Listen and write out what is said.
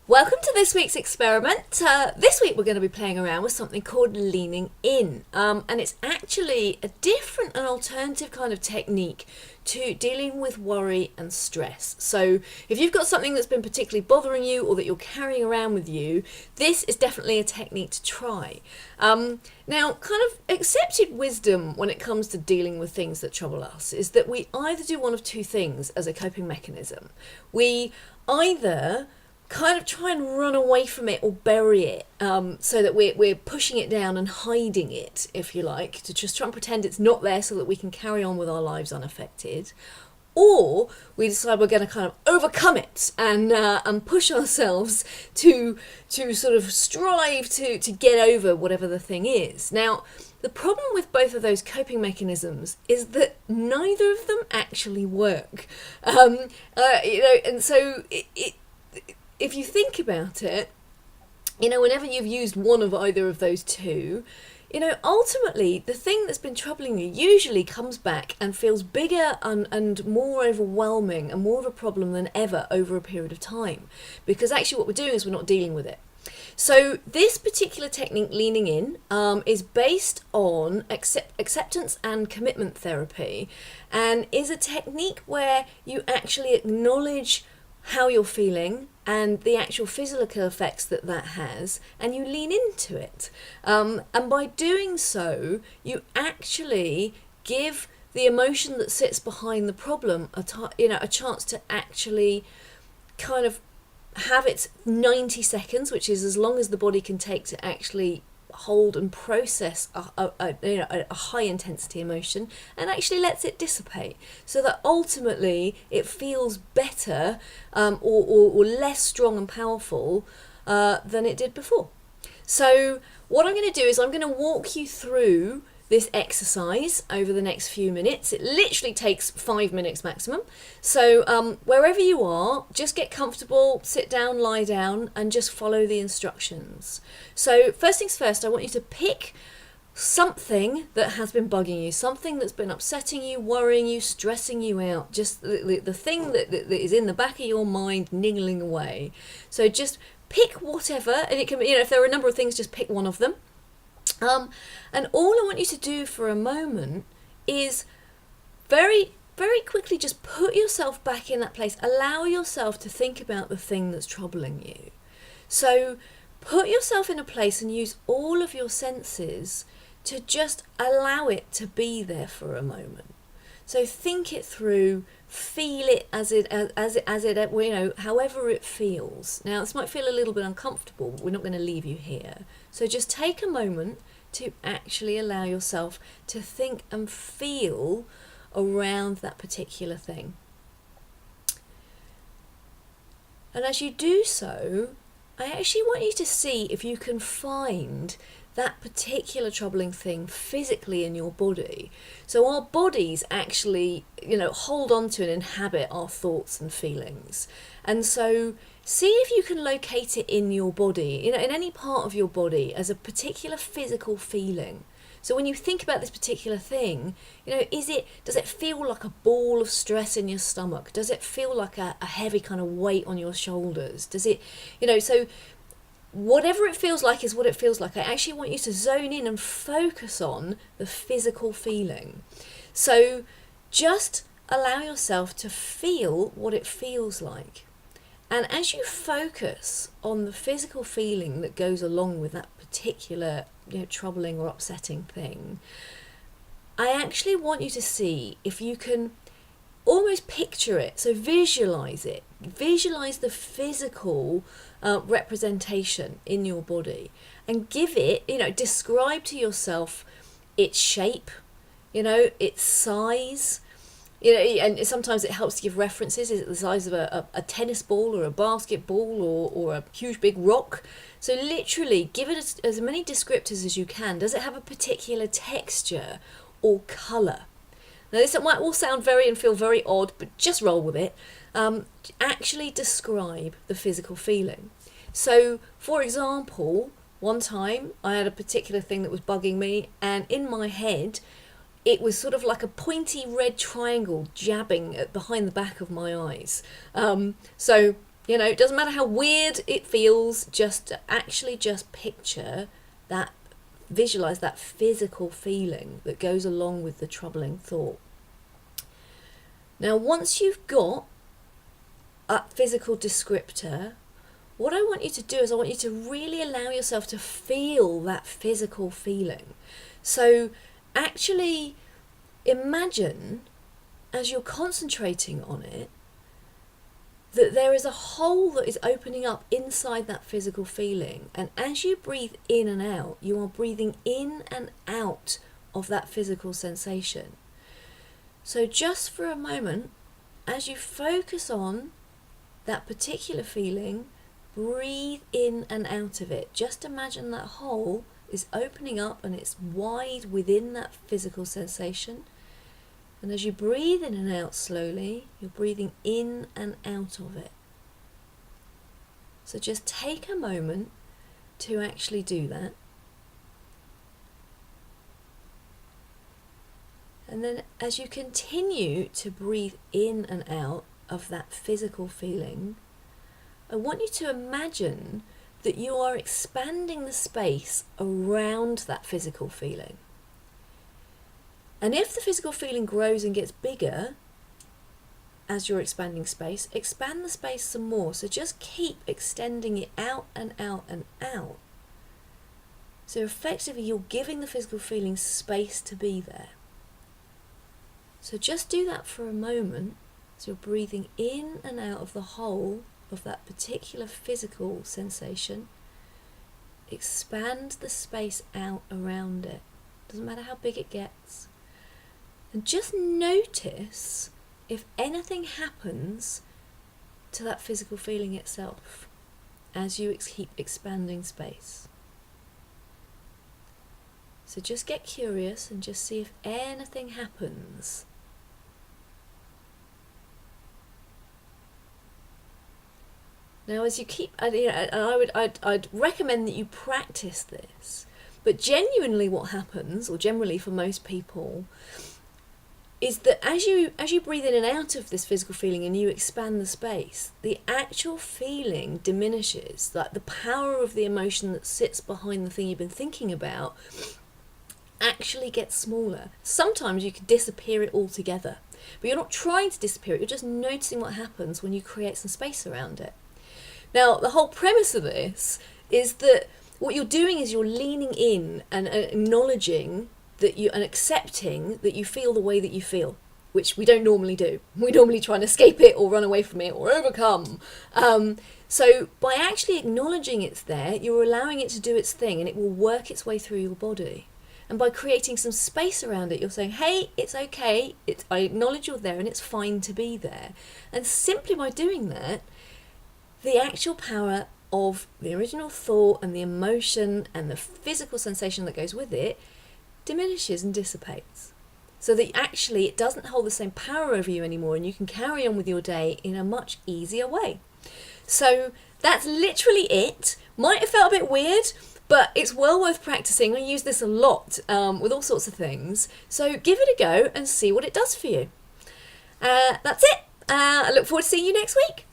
Welcome to this week's experiment. This week we're going to be playing around with something called leaning in. And it's actually a different and alternative kind of technique to dealing with worry and stress. So if you've got something that's been particularly bothering you or that you're carrying around with you, this is definitely a technique to try. Now, kind of accepted wisdom when it comes to dealing with things that trouble us is that we either do one of two things as a coping mechanism. We either kind of try and run away from it or bury it, so that we're pushing it down and hiding it, if you like, to just try and pretend it's not there so that we can carry on with our lives unaffected. Or we decide we're going to kind of overcome it and push ourselves to sort of strive to get over whatever the thing is. Now, the problem with both of those coping mechanisms is that neither of them actually work. And so if you think about it, whenever you've used one of either of those two, ultimately the thing that's been troubling you usually comes back and feels bigger and more overwhelming and more of a problem than ever over a period of time. Because actually what we're doing is we're not dealing with it. So this particular technique, leaning in, is based on acceptance and commitment therapy, and is a technique where you actually acknowledge how you're feeling and the actual physical effects that has, and you lean into it. And by doing so, you actually give the emotion that sits behind the problem a chance to actually kind of have its 90 seconds, which is as long as the body can take to actually hold and process a high intensity emotion, and actually lets it dissipate, so that ultimately it feels better, or less strong and powerful than it did before. So what I'm going to do is I'm going to walk you through this exercise over the next few minutes. It literally takes 5 minutes maximum. So wherever you are, just get comfortable, sit down, lie down, and just follow the instructions. So first things first, I want you to pick something that has been bugging you, something that's been upsetting you, worrying you, stressing you out, just the thing that is in the back of your mind niggling away. So just pick whatever, and it can be, if there are a number of things, just pick one of them. And all I want you to do for a moment is very, very quickly just put yourself back in that place. Allow yourself to think about the thing that's troubling you. So put yourself in a place and use all of your senses to just allow it to be there for a moment. So think it through, feel it as it however it feels. Now, this might feel a little bit uncomfortable, but we're not going to leave you here. So just take a moment to actually allow yourself to think and feel around that particular thing. And as you do so, I actually want you to see if you can find that particular troubling thing physically in your body. So our bodies actually, hold on to and inhabit our thoughts and feelings. And so see if you can locate it in your body, in any part of your body, as a particular physical feeling. So when you think about this particular thing, does it feel like a ball of stress in your stomach? Does it feel like a heavy kind of weight on your shoulders? Does it, so whatever it feels like is what it feels like. I actually want you to zone in and focus on the physical feeling. So just allow yourself to feel what it feels like. And as you focus on the physical feeling that goes along with that particular, troubling or upsetting thing, I actually want you to see if you can almost picture it. So visualize it. Visualize the physical representation in your body, and give it, describe to yourself its shape, its size. And sometimes it helps to give references. Is it the size of a tennis ball or a basketball or a huge big rock? So literally give it as many descriptors as you can. Does it have a particular texture or colour? Now this might all sound and feel very odd, but just roll with it. Actually describe the physical feeling. So, for example, one time I had a particular thing that was bugging me, and in my head it was sort of like a pointy red triangle jabbing behind the back of my eyes. So You know, it doesn't matter how weird it feels, just picture that, visualize that physical feeling that goes along with the troubling thought. Now, once you've got a physical descriptor, what I want you to do is I want you to really allow yourself to feel that physical feeling. So actually imagine, as you're concentrating on it, that there is a hole that is opening up inside that physical feeling. And as you breathe in and out, you are breathing in and out of that physical sensation. So just for a moment, as you focus on that particular feeling, breathe in and out of it. Just imagine that hole is opening up and it's wide within that physical sensation. And as you breathe in and out slowly, you're breathing in and out of it. So just take a moment to actually do that. And then as you continue to breathe in and out of that physical feeling, I want you to imagine that you are expanding the space around that physical feeling. And if the physical feeling grows and gets bigger as you're expanding space, expand the space some more. So just keep extending it out and out and out. So effectively you're giving the physical feeling space to be there. So just do that for a moment. So you're breathing in and out of the whole of that particular physical sensation. Expand the space out around it. Doesn't matter how big it gets. And just notice if anything happens to that physical feeling itself as you keep expanding space. So just get curious and just see if anything happens. Now, as you keep, I'd recommend that you practice this. But genuinely, what happens, or generally for most people, is that as you breathe in and out of this physical feeling and you expand the space, the actual feeling diminishes. Like the power of the emotion that sits behind the thing you've been thinking about actually gets smaller. Sometimes you can disappear it altogether, but you're not trying to disappear it. You're just noticing what happens when you create some space around it. Now, the whole premise of this is that what you're doing is you're leaning in and acknowledging that and accepting that you feel the way that you feel, which we don't normally do. We normally try and escape it or run away from it or overcome. So by actually acknowledging it's there, you're allowing it to do its thing and it will work its way through your body. And by creating some space around it, you're saying, hey, it's okay. I acknowledge you're there and it's fine to be there. And simply by doing that, the actual power of the original thought and the emotion and the physical sensation that goes with it diminishes and dissipates. So that actually it doesn't hold the same power over you anymore and you can carry on with your day in a much easier way. So that's literally it. Might have felt a bit weird, but it's well worth practicing. I use this a lot with all sorts of things. So give it a go and see what it does for you. That's it. I look forward to seeing you next week.